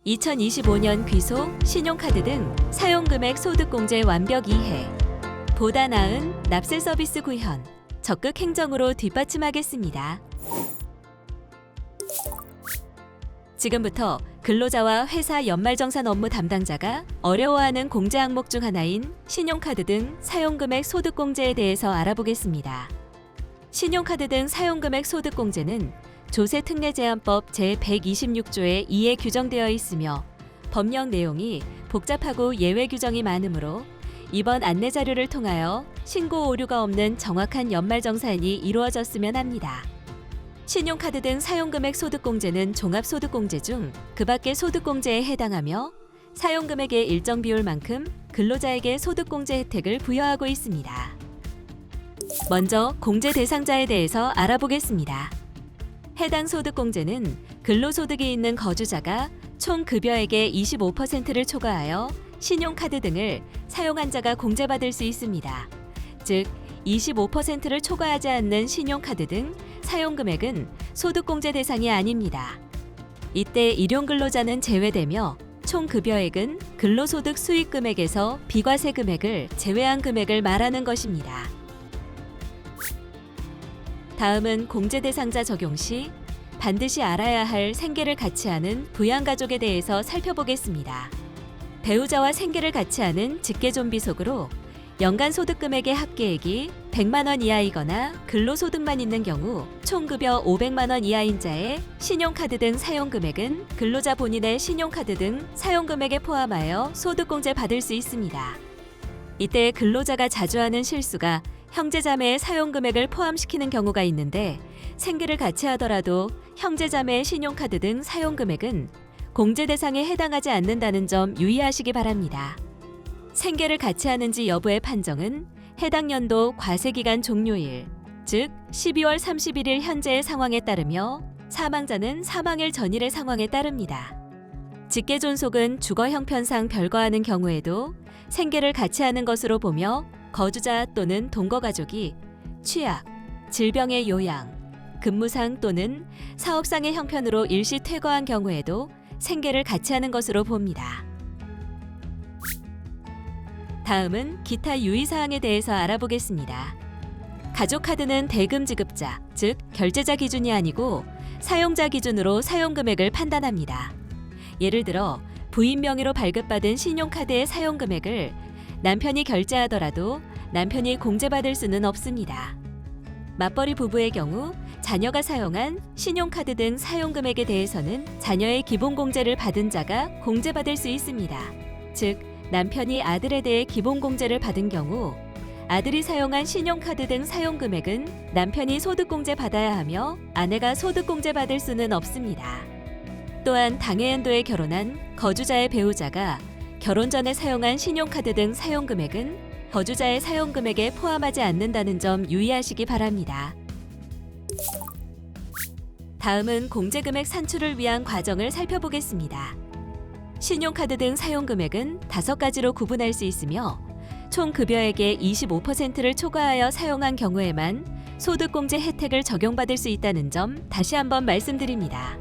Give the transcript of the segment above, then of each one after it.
2025년 귀속, 신용카드 등 사용금액 소득공제 완벽 이해. 보다 나은 납세 서비스 구현, 적극 행정으로 뒷받침하겠습니다. 지금부터 근로자와 회사 연말정산 업무 담당자가 어려워하는 공제 항목 중 하나인 신용카드 등 사용금액 소득공제에 대해서 알아보겠습니다. 신용카드 등 사용금액 소득공제는 조세특례제한법 제126조에 2에 규정되어 있으며 법령 내용이 복잡하고 예외 규정이 많으므로 이번 안내자료를 통하여 신고 오류가 없는 정확한 연말정산이 이루어졌으면 합니다. 신용카드 등 사용금액 소득공제는 종합소득공제 중 그 밖의 소득공제에 해당하며 사용금액의 일정 비율만큼 근로자에게 소득공제 혜택을 부여하고 있습니다. 먼저 공제 대상자에 대해서 알아보겠습니다. 해당 소득공제는 근로소득이 있는 거주자가 총 급여액의 25%를 초과하여 신용카드 등을 사용한 자가 공제받을 수 있습니다. 즉, 25%를 초과하지 않는 신용카드 등 사용금액은 소득공제 대상이 아닙니다. 이때 일용근로자는 제외되며 총 급여액은 근로소득 수익금액에서 비과세 금액을 제외한 금액을 말하는 것입니다. 다음은 공제 대상자 적용 시 반드시 알아야 할 생계를 같이 하는 부양가족에 대해서 살펴보겠습니다. 배우자와 생계를 같이 하는 직계존비속으로 연간 소득금액의 합계액이 100만 원 이하이거나 근로소득만 있는 경우 총급여 500만 원 이하인 자의 신용카드 등 사용금액은 근로자 본인의 신용카드 등 사용금액에 포함하여 소득공제 받을 수 있습니다. 이때 근로자가 자주 하는 실수가 형제자매의 사용금액을 포함시키는 경우가 있는데 생계를 같이 하더라도 형제자매의 신용카드 등 사용금액은 공제 대상에 해당하지 않는다는 점 유의하시기 바랍니다. 생계를 같이 하는지 여부의 판정은 해당 연도 과세기간 종료일, 즉 12월 31일 현재의 상황에 따르며 사망자는 사망일 전일의 상황에 따릅니다. 직계존속은 주거 형편상 별거하는 경우에도 생계를 같이 하는 것으로 보며 거주자 또는 동거가족이 취약, 질병의 요양, 근무상 또는 사업상의 형편으로 일시 퇴거한 경우에도 생계를 같이 하는 것으로 봅니다. 다음은 기타 유의사항에 대해서 알아보겠습니다. 가족카드는 대금 지급자, 즉 결제자 기준이 아니고 사용자 기준으로 사용금액을 판단합니다. 예를 들어 부인 명의로 발급받은 신용카드의 사용금액을 남편이 결제하더라도 남편이 공제받을 수는 없습니다. 맞벌이 부부의 경우 자녀가 사용한 신용카드 등 사용금액에 대해서는 자녀의 기본공제를 받은 자가 공제받을 수 있습니다. 즉, 남편이 아들에 대해 기본공제를 받은 경우 아들이 사용한 신용카드 등 사용금액은 남편이 소득공제 받아야 하며 아내가 소득공제 받을 수는 없습니다. 또한 당해연도에 결혼한 거주자의 배우자가 결혼 전에 사용한 신용카드 등 사용금액은 거주자의 사용금액에 포함하지 않는다는 점 유의하시기 바랍니다. 다음은 공제금액 산출을 위한 과정을 살펴보겠습니다. 신용카드 등 사용금액은 5가지로 구분할 수 있으며 총 급여액의 25%를 초과하여 사용한 경우에만 소득공제 혜택을 적용받을 수 있다는 점 다시 한번 말씀드립니다.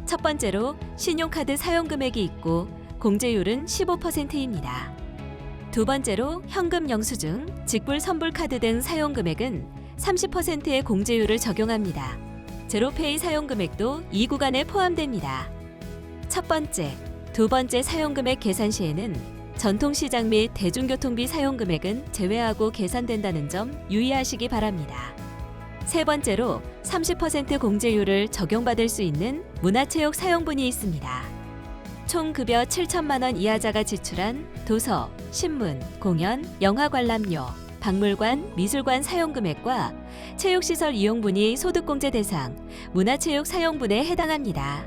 첫 번째로 신용카드 사용금액이 있고 공제율은 15%입니다. 두 번째로 현금 영수증, 직불 선불카드 등 사용금액은 30%의 공제율을 적용합니다. 제로페이 사용금액도 이 구간에 포함됩니다. 첫 번째, 두 번째 사용금액 계산 시에는 전통시장 및 대중교통비 사용금액은 제외하고 계산된다는 점 유의하시기 바랍니다. 세 번째로 30% 공제율을 적용받을 수 있는 문화체육 사용분이 있습니다. 총 급여 7천만 원 이하자가 지출한 도서, 신문, 공연, 영화 관람료, 박물관, 미술관 사용금액과 체육시설 이용분이 소득공제 대상, 문화체육 사용분에 해당합니다.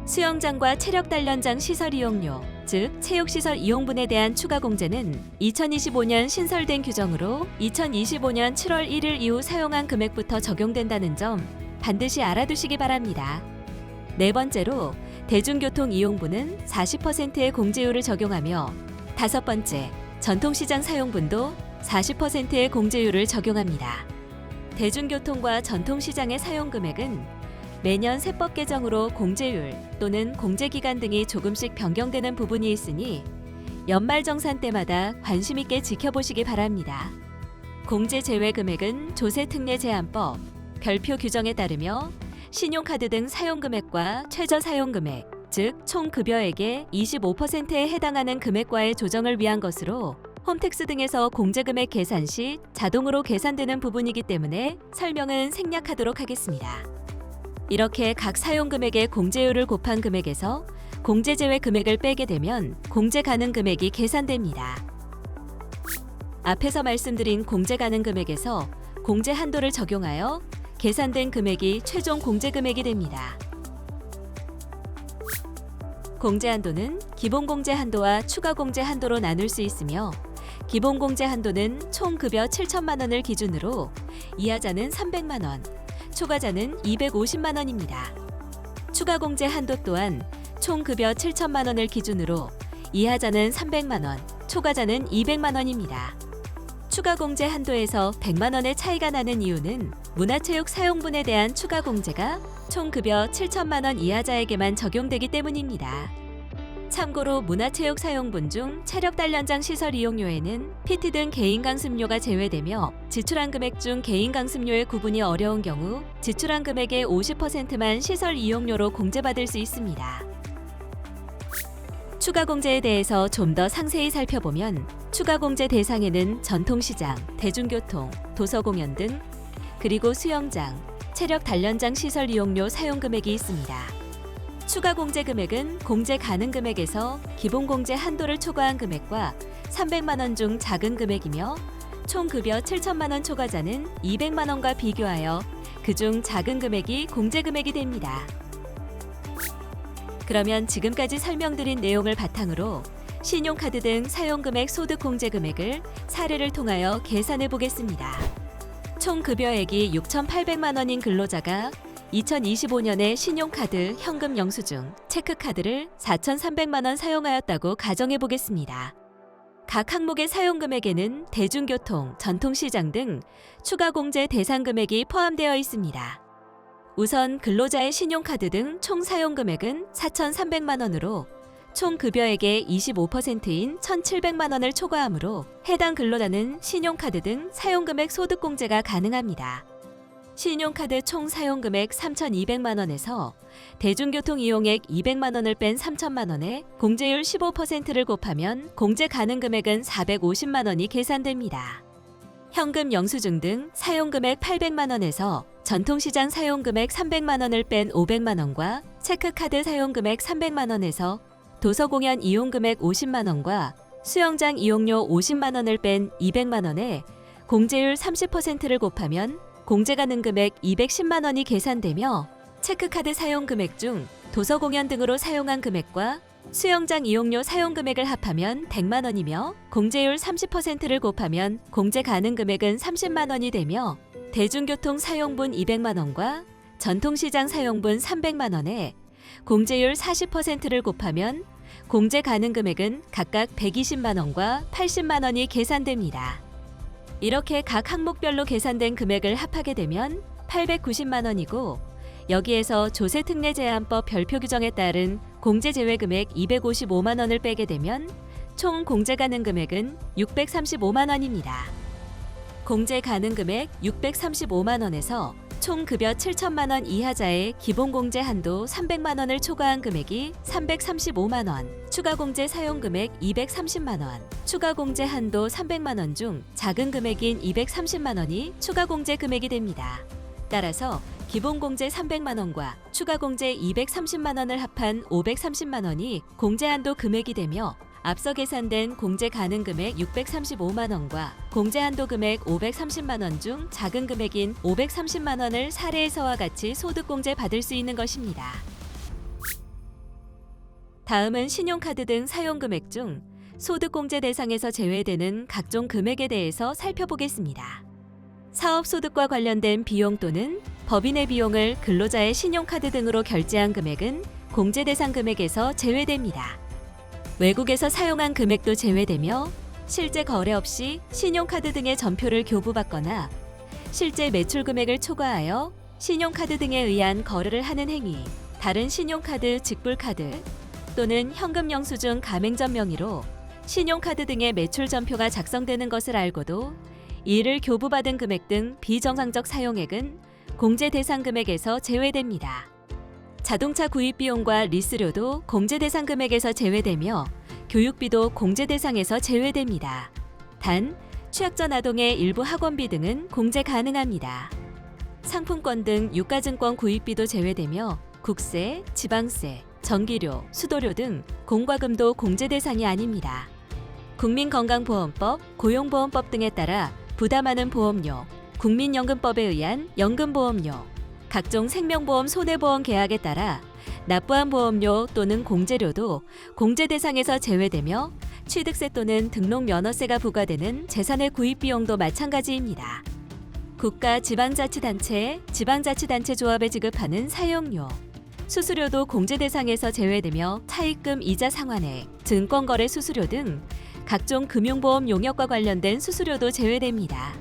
수영장과 체력단련장 시설 이용료, 즉 체육시설 이용분에 대한 추가 공제는 2025년 신설된 규정으로 2025년 7월 1일 이후 사용한 금액부터 적용된다는 점 반드시 알아두시기 바랍니다. 네 번째로 대중교통 이용분은 40%의 공제율을 적용하며 다섯 번째, 전통시장 사용분도 40%의 공제율을 적용합니다. 대중교통과 전통시장의 사용금액은 매년 세법 개정으로 공제율 또는 공제기간 등이 조금씩 변경되는 부분이 있으니 연말정산 때마다 관심 있게 지켜보시기 바랍니다. 공제 제외 금액은 조세특례제한법, 별표 규정에 따르며 신용카드 등 사용금액과 최저 사용금액, 즉 총 급여액의 25%에 해당하는 금액과의 조정을 위한 것으로 홈택스 등에서 공제금액 계산 시 자동으로 계산되는 부분이기 때문에 설명은 생략하도록 하겠습니다. 이렇게 각 사용금액의 공제율을 곱한 금액에서 공제 제외 금액을 빼게 되면 공제 가능 금액이 계산됩니다. 앞에서 말씀드린 공제 가능 금액에서 공제 한도를 적용하여 계산된 금액이 최종 공제 금액이 됩니다. 공제 한도는 기본 공제 한도와 추가 공제 한도로 나눌 수 있으며 기본 공제 한도는 총 급여 7천만 원을 기준으로 이하자는 300만 원, 초과자는 250만 원입니다. 추가 공제 한도 또한 총 급여 7천만 원을 기준으로 이하자는 300만 원, 초과자는 200만 원입니다. 추가 공제 한도에서 100만 원의 차이가 나는 이유는 문화체육 사용분에 대한 추가 공제가 총 급여 7천만 원 이하자에게만 적용되기 때문입니다. 참고로 문화체육 사용분 중 체력 단련장 시설 이용료에는 PT 등 개인 강습료가 제외되며 지출한 금액 중 개인 강습료의 구분이 어려운 경우 지출한 금액의 50%만 시설 이용료로 공제받을 수 있습니다. 추가 공제에 대해서 좀 더 상세히 살펴보면 추가 공제 대상에는 전통시장, 대중교통, 도서공연 등 그리고 수영장, 체력 단련장 시설 이용료 사용 금액이 있습니다. 추가 공제 금액은 공제 가능 금액에서 기본 공제 한도를 초과한 금액과 300만 원 중 작은 금액이며 총 급여 7천만 원 초과자는 200만 원과 비교하여 그중 작은 금액이 공제 금액이 됩니다. 그러면 지금까지 설명드린 내용을 바탕으로 신용카드 등 사용금액 소득 공제 금액을 사례를 통하여 계산해 보겠습니다. 총 급여액이 6,800만 원인 근로자가 2025년에 신용카드, 현금 영수증, 체크카드를 4,300만 원 사용하였다고 가정해 보겠습니다. 각 항목의 사용 금액에는 대중교통, 전통시장 등 추가 공제 대상 금액이 포함되어 있습니다. 우선 근로자의 신용카드 등 총 사용 금액은 4,300만 원으로 총 급여액의 25%인 1,700만 원을 초과하므로 해당 근로자는 신용카드 등 사용금액 소득공제가 가능합니다. 신용카드 총 사용금액 3,200만 원에서 대중교통 이용액 200만 원을 뺀 3천만 원에 공제율 15%를 곱하면 공제 가능 금액은 450만 원이 계산됩니다. 현금 영수증 등 사용금액 800만 원에서 전통시장 사용금액 300만 원을 뺀 500만 원과 체크카드 사용금액 300만 원에서 도서공연 이용금액 50만 원과 수영장 이용료 50만 원을 뺀 200만 원에 공제율 30%를 곱하면 공제 가능 금액 210만 원이 계산되며 체크카드 사용 금액 중 도서공연 등으로 사용한 금액과 수영장 이용료 사용 금액을 합하면 100만 원이며 공제율 30%를 곱하면 공제 가능 금액은 30만 원이 되며 대중교통 사용분 200만 원과 전통시장 사용분 300만 원에 공제율 40%를 곱하면 공제 가능 금액은 각각 120만 원과 80만 원이 계산됩니다. 이렇게 각 항목별로 계산된 금액을 합하게 되면 890만 원이고 여기에서 조세특례제한법 별표 규정에 따른 공제 제외 금액 255만 원을 빼게 되면 총 공제 가능 금액은 635만 원입니다. 공제 가능 금액 635만 원에서 총 급여 7천만 원 이하자의 기본 공제 한도 300만 원을 초과한 금액이 335만 원, 추가 공제 사용 금액 230만 원, 추가 공제 한도 300만 원 중 작은 금액인 230만 원이 추가 공제 금액이 됩니다. 따라서 기본 공제 300만 원과 추가 공제 230만 원을 합한 530만 원이 공제 한도 금액이 되며 앞서 계산된 공제 가능 금액 635만 원과 공제 한도 금액 530만 원 중 작은 금액인 530만 원을 사례에서와 같이 소득공제 받을 수 있는 것입니다. 다음은 신용카드 등 사용금액 중 소득공제 대상에서 제외되는 각종 금액에 대해서 살펴보겠습니다. 사업소득과 관련된 비용 또는 법인의 비용을 근로자의 신용카드 등으로 결제한 금액은 공제 대상 금액에서 제외됩니다. 외국에서 사용한 금액도 제외되며 실제 거래 없이 신용카드 등의 전표를 교부받거나 실제 매출 금액을 초과하여 신용카드 등에 의한 거래를 하는 행위, 다른 신용카드, 직불카드 또는 현금 영수증 가맹점 명의로 신용카드 등의 매출 전표가 작성되는 것을 알고도 이를 교부받은 금액 등 비정상적 사용액은 공제 대상 금액에서 제외됩니다. 자동차 구입 비용과 리스료도 공제 대상 금액에서 제외되며 교육비도 공제 대상에서 제외됩니다. 단, 취약전 아동의 일부 학원비 등은 공제 가능합니다. 상품권 등 유가증권 구입비도 제외되며 국세, 지방세, 전기료, 수도료 등 공과금도 공제 대상이 아닙니다. 국민건강보험법, 고용보험법 등에 따라 부담하는 보험료, 국민연금법에 의한 연금보험료, 각종 생명보험 손해보험 계약에 따라 납부한 보험료 또는 공제료도 공제 대상에서 제외되며 취득세 또는 등록면허세가 부과되는 재산의 구입 비용도 마찬가지입니다. 국가 지방자치단체, 지방자치단체 조합에 지급하는 사용료, 수수료도 공제 대상에서 제외되며 차입금 이자 상환액, 증권거래 수수료 등 각종 금융보험 용역과 관련된 수수료도 제외됩니다.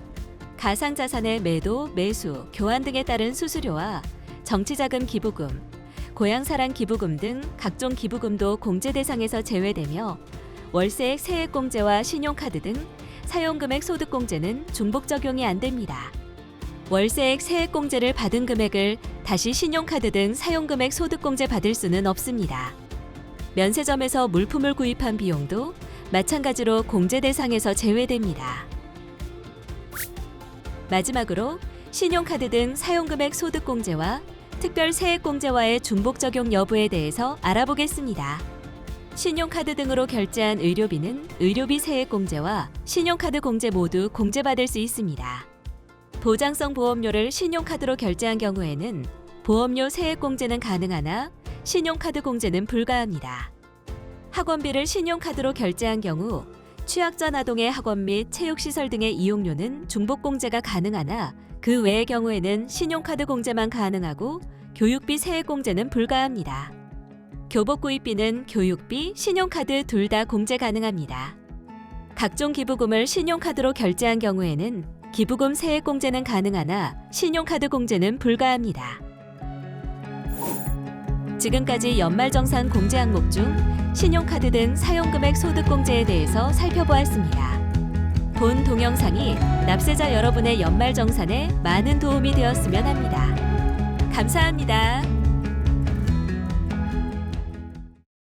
가상자산의 매도, 매수, 교환 등에 따른 수수료와 정치자금 기부금, 고향사랑 기부금 등 각종 기부금도 공제 대상에서 제외되며 월세액 세액공제와 신용카드 등 사용금액 소득공제는 중복 적용이 안 됩니다. 월세액 세액공제를 받은 금액을 다시 신용카드 등 사용금액 소득공제 받을 수는 없습니다. 면세점에서 물품을 구입한 비용도 마찬가지로 공제 대상에서 제외됩니다. 마지막으로 신용카드 등 사용금액 소득공제와 특별 세액공제와의 중복 적용 여부에 대해서 알아보겠습니다. 신용카드 등으로 결제한 의료비는 의료비 세액공제와 신용카드 공제 모두 공제받을 수 있습니다. 보장성 보험료를 신용카드로 결제한 경우에는 보험료 세액공제는 가능하나 신용카드 공제는 불가합니다. 학원비를 신용카드로 결제한 경우 취약전 아동의 학원 및 체육시설 등의 이용료는 중복공제가 가능하나 그 외의 경우에는 신용카드 공제만 가능하고 교육비 세액공제는 불가합니다. 교복구입비는 교육비, 신용카드 둘 다 공제 가능합니다. 각종 기부금을 신용카드로 결제한 경우에는 기부금 세액공제는 가능하나 신용카드 공제는 불가합니다. 지금까지 연말정산 공제 항목 중 신용카드 등 사용금액 소득공제에 대해서 살펴보았습니다. 본 동영상이 납세자 여러분의 연말정산에 많은 도움이 되었으면 합니다. 감사합니다.